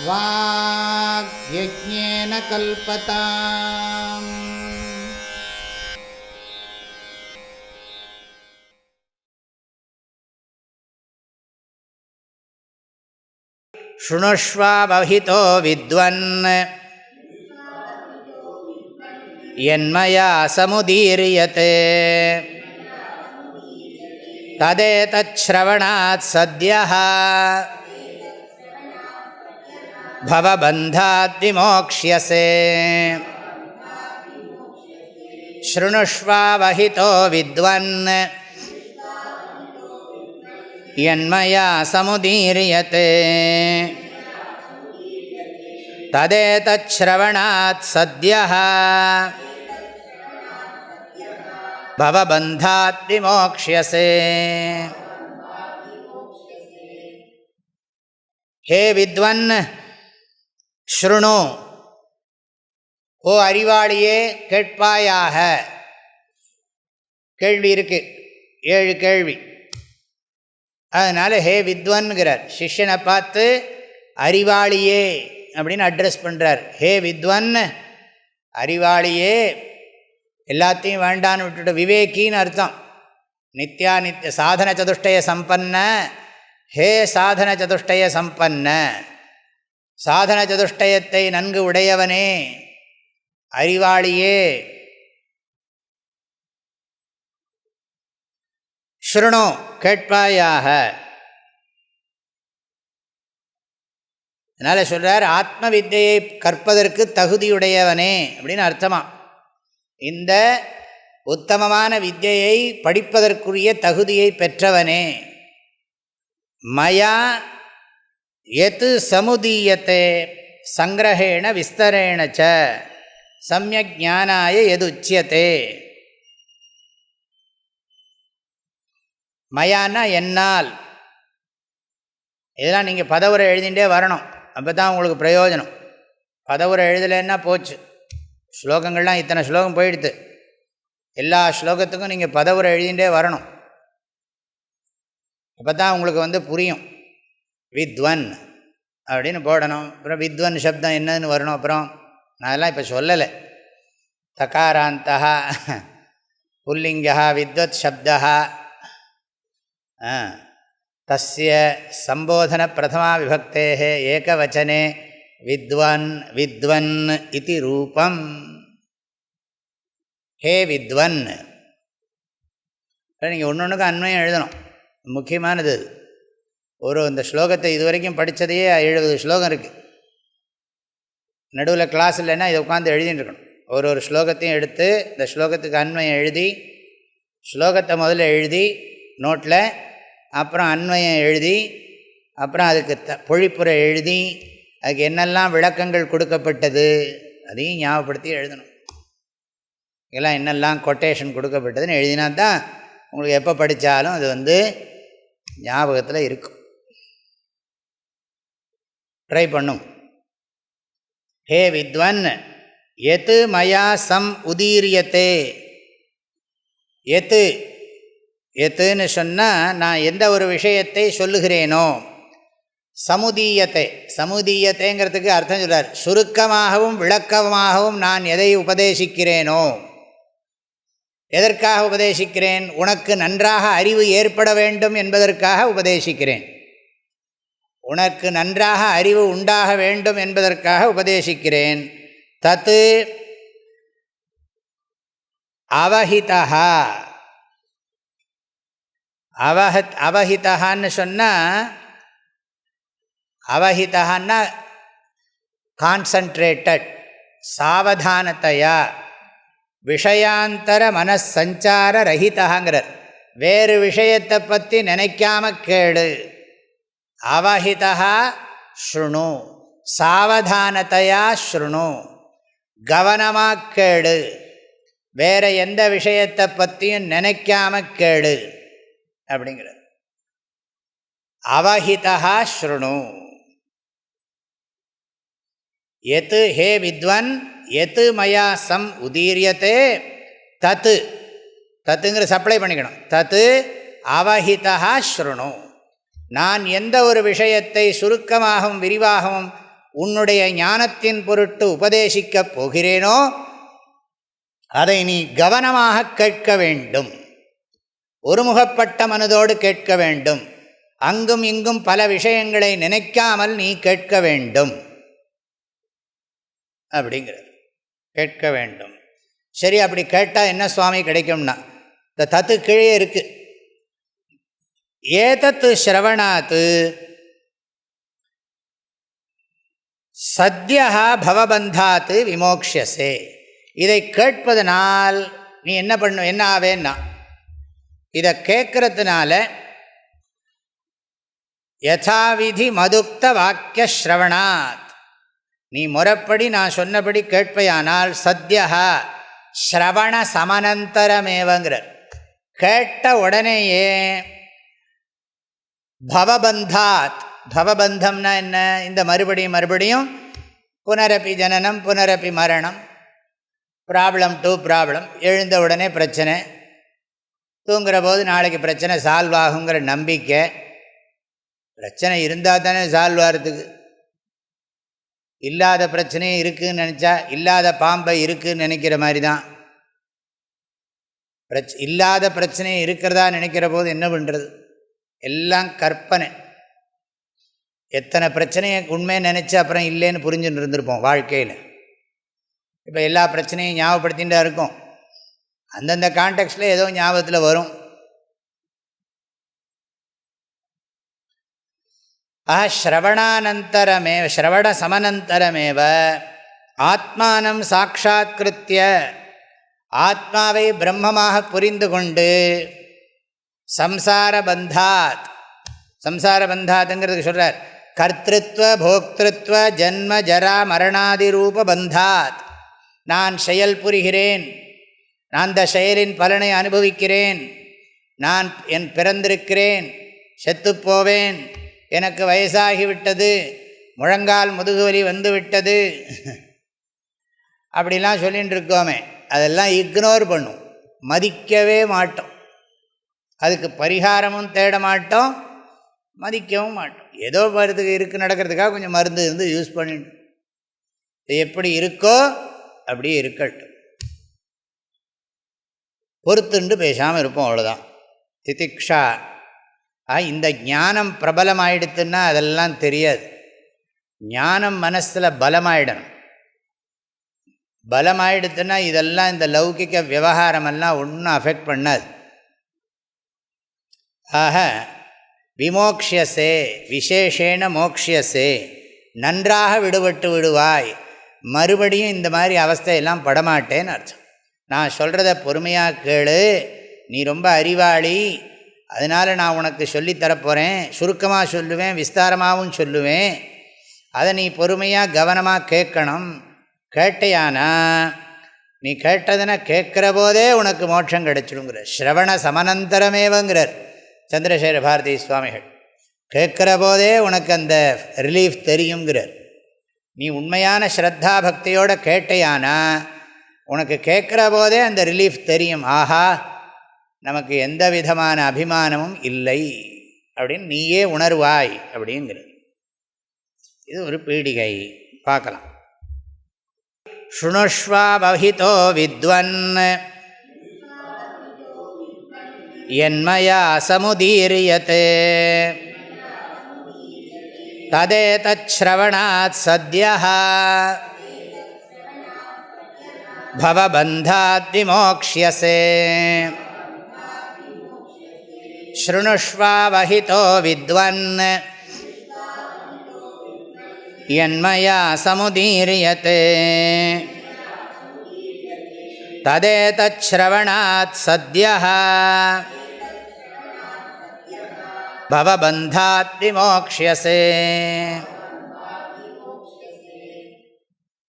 வாக்யஜ்ஞேன கல்பதாம். ஷுணுஷ்வாவஹிதோ வித்வன் யன்மயா சமுதீரியதே ததேதச்ச்ரவணாத் சத்யஹ பவபந்தாத் விமோக்ஷ்யசே. ஷுணுஷ்வாவஹிதோ வித்வன் யன்மயா சமுதீரியதே ததேதச்ச்ரவணாத் சத்யஹ பவபந்தாத் விமோக்ஷ்யசே. ஹே வித்வன் ஸ்ருணு, ஓ அறிவாளியே கேட்பாயாக. கேள்வி இருக்கு, 7 கேள்வி. அதனால் ஹே வித்வன்கிறார். சிஷ்யனை பார்த்து அறிவாளியே அப்படின்னு அட்ரஸ் பண்ணுறார். ஹே வித்வன், அறிவாளியே, எல்லாத்தையும் வேண்டான்னு விட்டுட்டு விவேக்கின்னு அர்த்தம். நித்யா நித்திய சாதன சதுஷ்டய சம்பன்ன, ஹே சாதன சதுஷ்டய சம்பன்ன, சாதன சதுஷ்டயத்தை நன்கு உடையவனே, அறிவாளியே. ஸ்ருணு, கேட்பாயாக. அதனால் சொல்கிறார், ஆத்ம வித்தையை கற்பதற்கு தகுதியுடையவனே அப்படின்னு அர்த்தமா. இந்த உத்தமமான வித்தையை படிப்பதற்குரிய தகுதியை பெற்றவனே. மயா யத் சமுதீயத்தே சங்கிரஹேண விஸ்தரேண ச சம்யக் ஞானாய யதுச்யதே. மயானா என்னால். இதெல்லாம் நீங்கள் பதவுரை எழுதிகிட்டே வரணும், அப்போ தான் உங்களுக்கு பிரயோஜனம். பதவுரை எழுதலைன்னா போச்சு. ஸ்லோகங்கள்லாம் இத்தனை ஸ்லோகம் போயிடுது. எல்லா ஸ்லோகத்துக்கும் நீங்கள் பதவுரை எழுதிகிட்டே வரணும், அப்போ தான் உங்களுக்கு புரியும். வித்வன் அப்படின்னு போடணும். அப்புறம் வித்வன் சப்தம் என்னன்னு வரணும். அப்புறம் நான் அதெல்லாம் இப்போ சொல்லலை. தகாராந்தா புல்லிங்கா வித்வத் சப்தா தஸ்ய சம்போதன பிரதமா விபக்தேஹ ஏகவச்சனே வித்வன் வித்வன் இதி ரூபம். ஹே வித்வன். நீங்கள் ஒன்று அன்வயம் எழுதணும், முக்கியமானது அது. இந்த ஸ்லோகத்தை இதுவரைக்கும் படித்ததையே 70 ஸ்லோகம் இருக்குது. நடுவில் கிளாஸ் இல்லைன்னா இதை உட்காந்து எழுதிட்டு இருக்கணும். ஒரு ஸ்லோகத்தையும் எடுத்து இந்த ஸ்லோகத்துக்கு அன்வயம் எழுதி, ஸ்லோகத்தை முதல்ல எழுதி நோட்டில், அப்புறம் அன்வயம் எழுதி, அப்புறம் அதுக்கு பொழிப்புரை எழுதி, அதுக்கு என்னெல்லாம் விளக்கங்கள் கொடுக்கப்பட்டது அதையும் ஞாபகப்படுத்தி எழுதணும். இதெல்லாம் என்னெல்லாம் கொட்டேஷன் கொடுக்கப்பட்டதுன்னு எழுதினா தான் உங்களுக்கு எப்போ படித்தாலும் அது ஞாபகத்தில் இருக்கும். ட்ரை பண்ணும். ஹே வித்வன் எது மயா சம் உதீரியத்தே. எத்துன்னு சொன்னால் நான் எந்த ஒரு விஷயத்தை சொல்லுகிறேனோ. சமுதீயத்தை, சமுதீயத்தைங்கிறதுக்கு அர்த்தம் சொல்கிறார். சுருக்கமாகவும் விளக்கமாகவும் நான் எதை உபதேசிக்கிறேனோ. எதற்காக உபதேசிக்கிறேன்? உனக்கு நன்றாக அறிவு ஏற்பட வேண்டும் என்பதற்காக உபதேசிக்கிறேன். உனக்கு நன்றாக அறிவு உண்டாக வேண்டும் என்பதற்காக உபதேசிக்கிறேன். தத்து அவஹிதா. அவஹிதான்னு சொன்னால், அவஹிதான்னா கான்சன்ட்ரேட்டட், சாவதானத்தையா, விஷயாந்தர மனசஞ்சார ரஹிதாங்கிறார். வேறு விஷயத்தை பற்றி நினைக்காம கேளு. அவஹிதா ஸ்ருணு, சாவதானத்தையா ஸ்ருணு, கவனமாக கேளு. வேற எந்த விஷயத்தை பற்றியும் நினைக்காம கேளு அப்படிங்கிறார். அவஹிதா ஸ்ருணு. எது ஹே வித்வன் எது மயா சம் உதீரியத்தே தத்து. தத்துங்கிற சப்ளை பண்ணிக்கணும். தத்து அவஹிதா ஸ்ருணு. நான் எந்த ஒரு விஷயத்தை சுருக்கமாகவும் விரிவாகவும் உன்னுடைய ஞானத்தின் பொருட்டு உபதேசிக்கப் போகிறேனோ அதை நீ கவனமாக கேட்க வேண்டும். ஒருமுகப்பட்ட மனதோடு கேட்க வேண்டும். அங்கும் இங்கும் பல விஷயங்களை நினைக்காமல் நீ கேட்க வேண்டும் அப்படிங்கிறது. கேட்க வேண்டும். சரி, அப்படி கேட்டால் என்ன சுவாமி கிடைக்கும்னா, இந்த தத்து கீழே இருக்கு. ஏதத்து ஸ்ரவணாத்து சத்யா பவபந்தாத்து விமோக்ஷசே. இதை கேட்பதனால் நீ என்ன பண்ணு, என்ன ஆவேன்னா, இதை கேட்கறதுனால யதாவிதி மதுக்த வாக்கிய ஸ்ரவணாத், நீ முறைப்படி நான் சொன்னபடி கேட்பையானால் சத்யா ஸ்ரவண சமனந்தரமேவங்கிற, கேட்ட உடனேயே பவபந்தாத், பவபந்தம்னா என்ன, இந்த மறுபடியும் புனரப்பி ஜனனம் புனரப்பி மரணம், ப்ராப்ளம் டு ப்ராப்ளம், எழுந்த உடனே பிரச்சனை, தூங்குற போது நாளைக்கு பிரச்சனை சால்வ் ஆகுங்கிற நம்பிக்கை. பிரச்சனை இருந்தால் தானே சால்வ் ஆகிறதுக்கு. இல்லாத பிரச்சனையும் இருக்குதுன்னு நினச்சா, இல்லாத பாம்பை இருக்குதுன்னு நினைக்கிற மாதிரி தான். இல்லாத பிரச்சனையும் இருக்கிறதா நினைக்கிற போது என்ன பண்ணுறது? எல்லாம் கற்பனை. எத்தனை பிரச்சனையை உண்மையை நினச்சி அப்புறம் இல்லைன்னு புரிஞ்சுன்னு இருந்திருப்போம் வாழ்க்கையில். இப்போ எல்லா பிரச்சனையும் ஞாபகப்படுத்தின்னு தான் இருக்கும். அந்தந்த கான்டெக்ஸ்டில் ஏதோ ஞாபகத்தில் வரும். ஸ்ரவணானந்தரமேவ ஸ்ரவண சமனந்தரமேவ ஆத்மானம் சாட்சாத்கிருத்திய, ஆத்மாவை பிரம்மமாக புரிந்து கொண்டு சம்சார பந்தாத், சம்சார பந்தாத்ங்கிறதுக்கு சொல்கிறார் கர்த்திருவ போக்திருத்வ ஜன்ம ஜரா மரணாதி ரூப பந்தாத். நான் செயல் புரிகிறேன், நான் அந்த செயலின் பலனை அனுபவிக்கிறேன், நான் என் பிறந்திருக்கிறேன், செத்துப்போவேன், எனக்கு வயசாகிவிட்டது, முழங்கால் முதுகுவலி வந்து விட்டது, அப்படிலாம் சொல்லிகிட்டு இருக்கோமே, அதெல்லாம் இக்னோர் பண்ணும், மதிக்கவே மாட்டோம். அதுக்கு பரிகாரமும் தேட மாட்டோம், மதிக்கவும் மாட்டோம். ஏதோ மருந்துக்கு இருக்குது நடக்கிறதுக்காக கொஞ்சம் மருந்து இருந்து யூஸ் பண்ணிட்டு, இது எப்படி இருக்கோ அப்படியே இருக்கட்டும், பொறுத்துண்டு பேசாமல் இருப்போம், அவ்வளோதான். திதிக்ஷா. இந்த ஞானம் பிரபலமாயிடுத்துன்னா அதெல்லாம் தெரியாது. ஞானம் மனசில் பலமாயிடணும். பலமாயிடுத்துன்னா இதெல்லாம் இந்த லௌகிக விவகாரமெல்லாம் ஒன்றும் அஃபெக்ட் பண்ணாது. ஆக விமோக்ஷியசே விசேஷேன மோக்ஷியசே, நன்றாக விடுபட்டு விடுவாய், மறுபடியும் இந்த மாதிரி அவஸ்தையெல்லாம் படமாட்டேன்னு அர்த்தம். நான் சொல்கிறத பொறுமையாக கேளு, நீ ரொம்ப அறிவாளி, அதனால் நான் உனக்கு சொல்லித்தரப்போகிறேன், சுருக்கமாக சொல்லுவேன், விஸ்தாரமாகவும் சொல்லுவேன், அதை நீ பொறுமையாக கவனமாக கேட்கணும். கேட்டையானா நீ கேட்டதுன்னா கேட்குற போதே உனக்கு மோட்சம் கிடைச்சிடுங்கிறார். ஸ்ரவண சமனந்தரமேவங்கிறார் சந்திரசேகர பாரதி சுவாமிகள். கேட்குற போதே உனக்கு அந்த ரிலீஃப் தெரியுங்கிறார். நீ உண்மையான ஸ்ரத்தா பக்தியோடு கேட்டையானா உனக்கு கேட்குற போதே அந்த ரிலீஃப் தெரியும். ஆஹா, நமக்கு எந்த விதமான அபிமானமும் இல்லை அப்படின்னு நீயே உணர்வாய் அப்படிங்கிறது. இது ஒரு பீடிகை. பார்க்கலாம். ஸ்ருணுஷ்வா பவிதோ வித்வன் யன்மயா சமுதீரியதே ததேதத் ஸ்ரவணாத் சத்யஹ பவபந்தாத் விமோக்ஷ்யசே. ஸ்ருணுஷ்வா வஹிதோ வித்வன் யன்மயா சமுதீரியதே ததேதத் ஸ்ரவணாத் சத்யஹ பவபந்தாத் விமோக்ஷ்யசே.